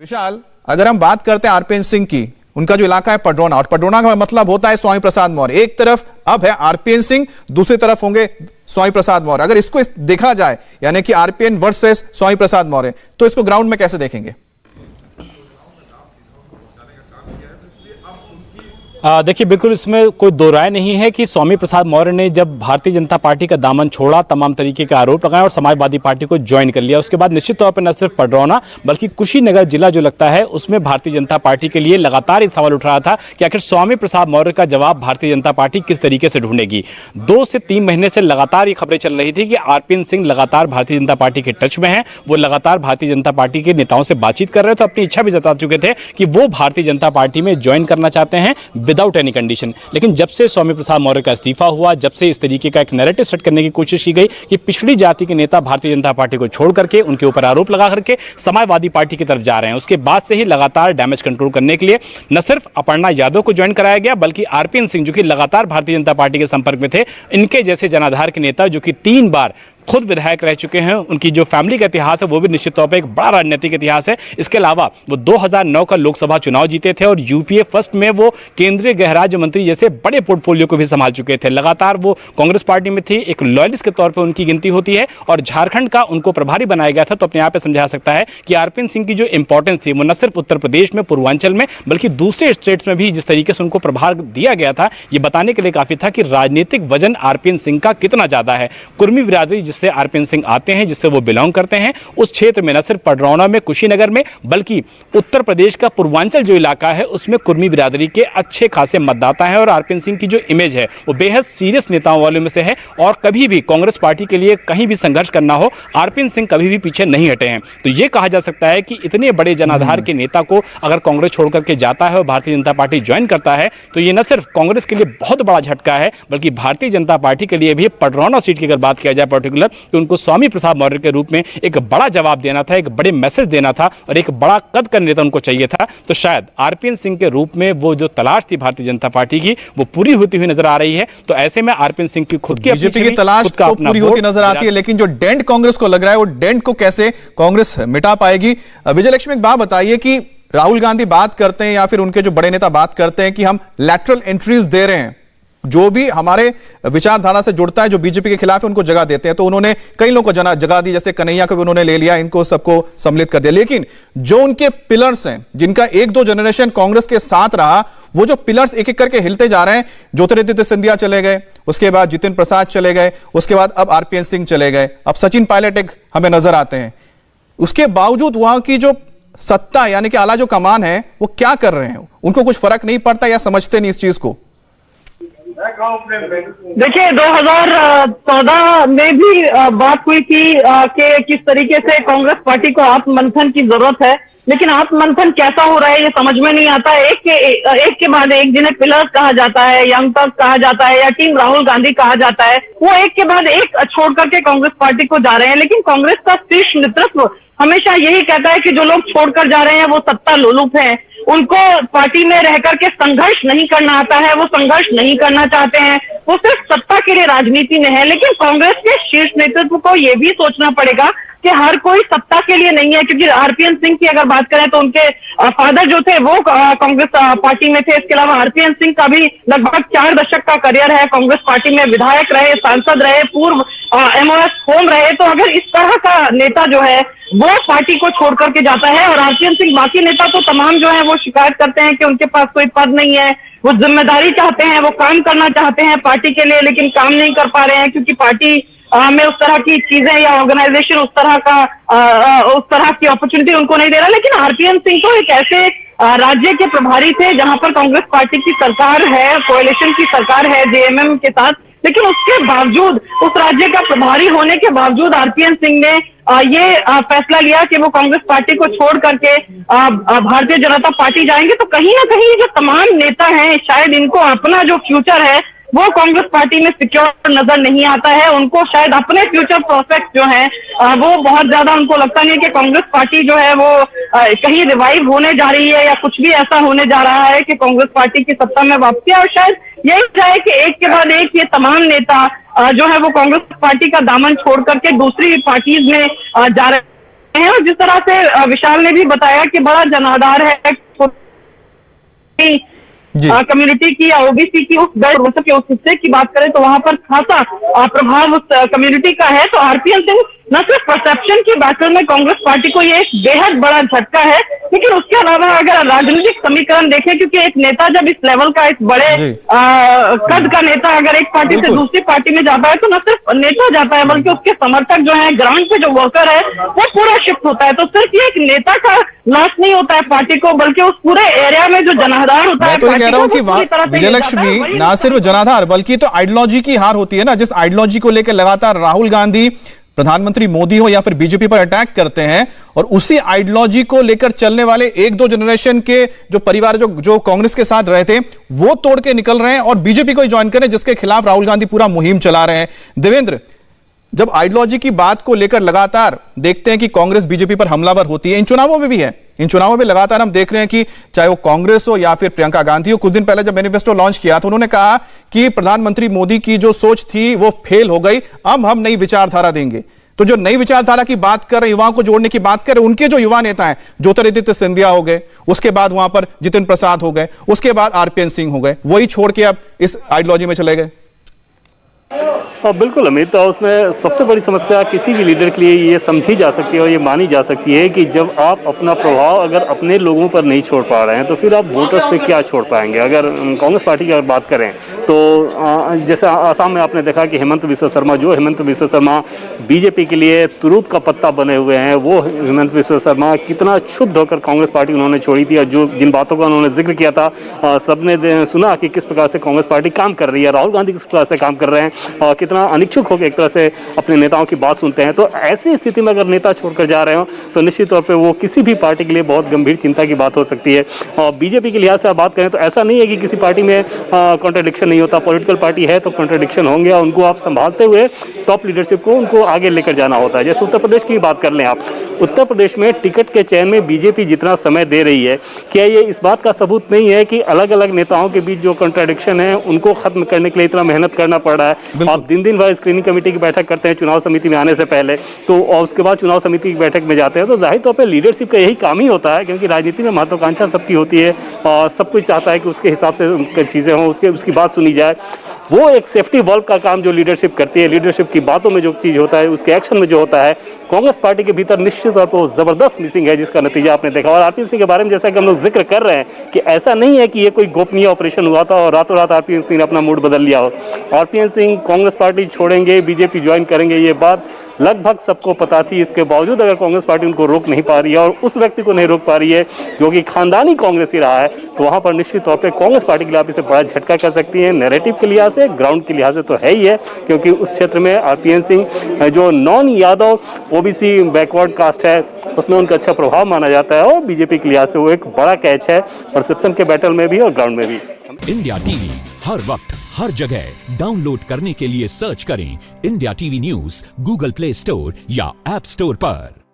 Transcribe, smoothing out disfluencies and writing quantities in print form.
विशाल, अगर हम बात करते हैं आरपीएन सिंह की, उनका जो इलाका है पडरौना, और पडरौना का मतलब होता है स्वामी प्रसाद मौर्य। एक तरफ अब है आरपीएन सिंह, दूसरी तरफ होंगे स्वामी प्रसाद मौर्य। अगर इसको देखा जाए यानी कि आरपीएन वर्सेस स्वामी प्रसाद मौर्य, तो इसको ग्राउंड में कैसे देखेंगे? देखिए, बिल्कुल इसमें कोई दो राय नहीं है कि स्वामी प्रसाद मौर्य ने जब भारतीय जनता पार्टी का दामन छोड़ा, तमाम तरीके के आरोप लगाए और समाजवादी पार्टी को ज्वाइन कर लिया, उसके बाद निश्चित तौर पर न सिर्फ पडरौना बल्कि कुशीनगर जिला जो लगता है उसमें भारतीय जनता पार्टी के लिए लगातार एक सवाल उठ रहा था कि आखिर स्वामी प्रसाद मौर्य का जवाब भारतीय जनता पार्टी किस तरीके से ढूंढेगी। 2 से 3 महीने से लगातार ये खबरें चल रही थी कि आरपीएन सिंह लगातार भारतीय जनता पार्टी के टच में है, वो लगातार भारतीय जनता पार्टी के नेताओं से बातचीत कर रहे थे, अपनी इच्छा भी जता चुके थे कि वो भारतीय जनता पार्टी में ज्वाइन करना चाहते हैं विदाउट एनी कंडीशन। लेकिन जब से स्वामी प्रसाद मौर्य का इस्तीफा हुआ, जब से इस तरीके का एक नैरेटिव सेट करने की कोशिश की गई कि पिछड़ी जाति के नेता भारतीय जनता पार्टी को छोड़ करके उनके ऊपर आरोप लगा करके समाजवादी पार्टी की तरफ जा रहे हैं, उसके बाद से ही लगातार डैमेज कंट्रोल करने के लिए न सिर्फ अपर्णा यादव को ज्वाइन कराया गया बल्कि आरपीएन सिंह, जो कि लगातार भारतीय जनता पार्टी के संपर्क में थे, इनके जैसे जनाधार के नेता जो कि 3 बार खुद विधायक रह चुके हैं, उनकी जो फैमिली का इतिहास है वो भी निश्चित तौर पर एक बड़ा राजनीतिक इतिहास है। इसके अलावा वो 2009 का लोकसभा चुनाव जीते थे और यूपीए फर्स्ट में वो केंद्रीय गृह राज्य मंत्री जैसे बड़े पोर्टफोलियो को भी संभाल चुके थे। लगातार वो कांग्रेस पार्टी में थी, एक लॉयलिस्ट के तौर पर उनकी गिनती होती है और झारखंड का उनको प्रभारी बनाया गया था। तो अपने आप पे समझा सकता है कि आरपीएन सिंह की जो इंपॉर्टेंस थी वो न सिर्फ उत्तर प्रदेश में, पूर्वांचल में, बल्कि दूसरे स्टेट्स में भी जिस तरीके से उनको प्रभार दिया गया था, ये बताने के लिए काफी था कि राजनीतिक वजन आरपीएन सिंह का कितना ज्यादा है। कुर्मी बिरादरी जिससे आरपीएन सिंह आते हैं, जिससे वो बिलोंग करते हैं, उस क्षेत्र में न सिर्फ पडरौना में, कुशीनगर में, बल्कि उत्तर प्रदेश का पूर्वांचल जो इलाका है उसमें कुर्मी बिरादरी के अच्छे खासे मतदाता हैं और आरपीएन सिंह की जो इमेज है वो बेहद सीरियस नेताओं वालों में से है और कभी भी कांग्रेस पार्टी के लिए कहीं भी संघर्ष करना हो, आरपीएन सिंह कभी भी पीछे नहीं हटे हैं। तो ये कहा जा सकता है कि इतने बड़े जनाधार के नेता को अगर कांग्रेस छोड़ करके जाता है और भारतीय जनता पार्टी ज्वाइन करता है तो ये न सिर्फ कांग्रेस के लिए बहुत बड़ा झटका है बल्कि भारतीय जनता पार्टी के लिए भी पडरौना सीट की अगर बात किया जाए पर्टिकुलर, तो उनको स्वामी प्रसाद मौर्य के रूप में एक बड़ा जवाब देना था, एक बड़े मैसेज देना था और एक बड़ा कद का नेता उनको चाहिए था। तो शायद आरपीएन सिंह के रूप में वो जो तलाश थी भारतीय जनता पार्टी की वो पूरी होती हुई नजर आ रही है। तो ऐसे में आरपीएन सिंह की खुद की बीजेपी की तलाश तो पूरी होती नजर आती है, लेकिन जो डेंट कांग्रेस को लग रहा है वो डेंट को कैसे कांग्रेस मिटा पाएगी? विजय लक्ष्मी, एक बात बताइए कि राहुल गांधी बात करते हैं या फिर उनके जो बड़े नेता बात करते हैं कि हम लैटरल एंट्रीज दे रहे हैं, जो भी हमारे विचारधारा से जुड़ता है, जो बीजेपी के खिलाफ है, उनको जगह देते हैं। तो उन्होंने कई लोगों को जगह दी, जैसे कन्हैया को भी उन्होंने ले लिया, इनको सबको सम्मिलित कर दिया। लेकिन जो उनके पिलर्स हैं, जिनका 1-2 जनरेशन कांग्रेस के साथ रहा, वो जो पिलर्स एक एक करके हिलते जा रहे हैं, ज्योतिरादित्य सिंधिया चले गए, उसके बाद जितिन प्रसाद चले गए, उसके बाद अब आरपीएन सिंह चले गए, अब सचिन पायलट एक हमें नजर आते हैं। उसके बावजूद वहां की जो सत्ता यानी कि आला जो कमान है वो क्या कर रहे हैं? उनको कुछ फर्क नहीं पड़ता या समझते नहीं इस चीज को? देखिए, 2014 में भी बात हुई थी कि किस तरीके से कांग्रेस पार्टी को आत्ममंथन की जरूरत है, लेकिन आत्ममंथन कैसा हो रहा है ये समझ में नहीं आता। एक के बाद एक, जिन्हें पिलर्स कहा जाता है, यंग टर्स कहा जाता है या टीम राहुल गांधी कहा जाता है, वो एक के बाद एक छोड़ करके कांग्रेस पार्टी को जा रहे हैं। लेकिन कांग्रेस का शीर्ष नेतृत्व हमेशा यही कहता है कि जो लोग छोड़कर जा रहे हैं वो सत्ता लोलुप हैं, उनको पार्टी में रह करके संघर्ष नहीं करना आता है, वो संघर्ष नहीं करना चाहते हैं, वो सिर्फ सत्ता के लिए राजनीति में है। लेकिन कांग्रेस के शीर्ष नेतृत्व को यह भी सोचना पड़ेगा कि हर कोई सत्ता के लिए नहीं है, क्योंकि आरपीएन सिंह की अगर बात करें तो उनके फादर जो थे वो कांग्रेस पार्टी में थे। इसके अलावा आरपीएन सिंह का भी लगभग 4 दशक का करियर है, कांग्रेस पार्टी में विधायक रहे, सांसद रहे, पूर्व एमओएस होम रहे। तो अगर इस तरह का नेता जो है वो पार्टी को छोड़ करके जाता है, और आरपीएन सिंह, बाकी नेता तो तमाम जो है वो शिकायत करते हैं कि उनके पास कोई पद नहीं है, वो जिम्मेदारी चाहते हैं, वो काम करना चाहते हैं पार्टी के लिए, लेकिन काम नहीं कर पा रहे हैं क्योंकि पार्टी में उस तरह की चीजें या ऑर्गेनाइजेशन उस तरह की अपॉर्चुनिटी उनको नहीं दे रहा। लेकिन आरपीएन सिंह तो एक ऐसे राज्य के प्रभारी थे जहां पर कांग्रेस पार्टी की सरकार है, कोalition की सरकार है जेएमएम के साथ, लेकिन उसके बावजूद, उस राज्य का प्रभारी होने के बावजूद आरपीएन सिंह ने ये फैसला लिया कि वो कांग्रेस पार्टी को छोड़ करके भारतीय जनता पार्टी जाएंगे। तो कहीं ना कहीं जो तमाम नेता हैं, शायद इनको अपना जो फ्यूचर है वो कांग्रेस पार्टी में सिक्योर नजर नहीं आता है। उनको शायद अपने फ्यूचर प्रोस्पेक्ट जो है वो बहुत ज्यादा, उनको लगता नहीं है कि कांग्रेस पार्टी जो है वो कहीं रिवाइव होने जा रही है या कुछ भी ऐसा होने जा रहा है कि कांग्रेस पार्टी की सत्ता में वापसी है। और शायद यही है कि एक के बाद एक ये तमाम नेता जो है वो कांग्रेस पार्टी का दामन छोड़ करके दूसरी पार्टीज में जा रहे हैं। हैं। और जिस तरह से विशाल ने भी बताया कि बड़ा जनाधार है जी कम्युनिटी की या ओबीसी की उस बेल्ट के उस हिस्से की बात करें तो वहां पर खासा प्रभाव उस कम्युनिटी का है। तो आरपीएन सिंह न सिर्फ परसेप्शन की बैटल में कांग्रेस पार्टी को ये एक बेहद बड़ा झटका है, लेकिन उसके अलावा अगर राजनीतिक समीकरण देखें, क्योंकि एक नेता जब इस लेवल का, इस बड़े कद का नेता अगर एक पार्टी से दूसरी पार्टी में जाता है तो न सिर्फ नेता जाता है बल्कि उसके समर्थक जो है, ग्राउंड पे जो वर्कर है, वो पूरा शिफ्ट होता है। तो सिर्फ ये एक नेता का लॉस नहीं होता है पार्टी को, बल्कि उस पूरे एरिया में जो जनाधार होता है। मैं तो ये कह रहा हूं कि विजयलक्ष्मी ना सिर्फ जनाधार बल्कि तो आइडियोलॉजी की हार होती है ना, जिस आइडियोलॉजी को लेकर लगातार राहुल गांधी, प्रधानमंत्री मोदी हो या फिर बीजेपी पर अटैक करते हैं, और उसी आइडियोलॉजी को लेकर चलने वाले एक दो जनरेशन के जो परिवार जो कांग्रेस के साथ रहे थे वो तोड़ के निकल रहे हैं और बीजेपी को ज्वाइन करें, जिसके खिलाफ राहुल गांधी पूरा मुहिम चला रहे हैं। देवेंद्र, जब आइडियोलॉजी की बात को लेकर लगातार देखते हैं कि कांग्रेस बीजेपी पर हमलावर होती है, इन चुनावों में भी है, इन चुनावों में लगातार हम देख रहे हैं कि चाहे वो कांग्रेस हो या फिर प्रियंका गांधी हो, कुछ दिन पहले जब मैनिफेस्टो लॉन्च किया तो उन्होंने कहा कि प्रधानमंत्री मोदी की जो सोच थी वो फेल हो गई, अब हम नई विचारधारा देंगे। तो जो नई विचारधारा की बात कर रहे, युवाओं को जोड़ने की बात कर रहे, उनके जो युवा नेता हैं, ज्योतिरादित्य सिंधिया हो गए, उसके बाद वहां पर जितिन प्रसाद हो गए, उसके बाद आरपीएन सिंह हो गए, वही छोड़ के अब इस आइडियोलॉजी में चले गए। बिल्कुल अमित, उसमें सबसे बड़ी समस्या किसी भी लीडर के लिए ये समझी जा सकती है और ये मानी जा सकती है कि जब आप अपना प्रभाव अगर अपने लोगों पर नहीं छोड़ पा रहे हैं तो फिर आप वोटर्स पे क्या छोड़ पाएंगे। अगर कांग्रेस पार्टी की अगर बात करें तो जैसे आसाम में आपने देखा कि हेमंत बिस्वा शर्मा बीजेपी के लिए तुरूप का पत्ता बने हुए हैं। वो हेमंत बिस्वा शर्मा कितना क्षुब्ध होकर कांग्रेस पार्टी उन्होंने छोड़ी थी और जो जिन बातों का उन्होंने जिक्र किया था, सबने सुना कि किस प्रकार से कांग्रेस पार्टी काम कर रही है, राहुल गांधी किस प्रकार से काम कर रहे हैं और कितना अनिच्छुक होकर एक तरह से अपने नेताओं की बात सुनते हैं। तो ऐसी स्थिति में अगर नेता छोड़कर जा रहे हो तो निश्चित तौर पे वो किसी भी पार्टी के लिए बहुत गंभीर चिंता की बात हो सकती है। और बीजेपी के लिहाज से आप बात करें तो ऐसा नहीं है कि किसी पार्टी में कॉन्ट्रडिक्शन नहीं होता। पॉलिटिकल पार्टी है तो कॉन्ट्रडिक्शन होंगे और उनको आप संभालते हुए टॉप लीडरशिप को उनको आगे लेकर जाना होता है। जैसे उत्तर प्रदेश की बात कर लें आप, उत्तर प्रदेश में टिकट के चयन में बीजेपी जितना समय दे रही है, क्या ये इस बात का सबूत नहीं है कि अलग अलग नेताओं के बीच जो कॉन्ट्रडिक्शन है उनको खत्म करने के लिए इतना मेहनत करना पड़ रहा है। आप दिन भर स्क्रीनिंग कमेटी की बैठक करते हैं चुनाव समिति में आने से पहले, तो और उसके बाद चुनाव समिति की बैठक में जाते हैं, तो जाहिर तौर पर लीडरशिप का यही काम ही होता है, क्योंकि राजनीति में महत्वाकांक्षा सबकी होती है और सब कुछ चाहता है कि उसके हिसाब से चीज़ें हों, उसकी बात सुनी जाए। वो एक सेफ्टी वॉल्व का काम जो लीडरशिप करती है, लीडरशिप की बातों में जो चीज़ होता है उसके एक्शन में जो होता है, कांग्रेस पार्टी के भीतर निश्चित तौर पर जबरदस्त मिसिंग है, जिसका नतीजा आपने देखा। और आरपीएन सिंह के बारे में जैसा कि हम लोग जिक्र कर रहे हैं कि ऐसा नहीं है कि ये कोई गोपनीय ऑपरेशन हुआ था और रातों रात आरपीएन सिंह ने अपना मूड बदल लिया हो। आरपीएन सिंह कांग्रेस पार्टी छोड़ेंगे, बीजेपी ज्वाइन करेंगे, ये बात लगभग सबको पता थी। इसके बावजूद अगर कांग्रेस पार्टी उनको रोक नहीं पा रही है और उस व्यक्ति को नहीं रोक पा रही है जो कि खानदानी कांग्रेस ही रहा है, तो वहां पर निश्चित तौर पे कांग्रेस पार्टी के लिए आप इसे बड़ा झटका कर सकती है। नैरेटिव के लिहाज से, ग्राउंड के लिहाज से तो है ही है, क्योंकि उस क्षेत्र में आरपीएन सिंह जो non Yadav OBC backward caste है उसमें उनका अच्छा प्रभाव माना जाता है और बीजेपी के लिहाज से वो एक बड़ा कैच है परसेप्शन के बैटल में भी और ग्राउंड में भी। इंडिया टीवी हर वक्त हर जगह डाउनलोड करने के लिए सर्च करें India TV news Google play store या ऐप स्टोर पर।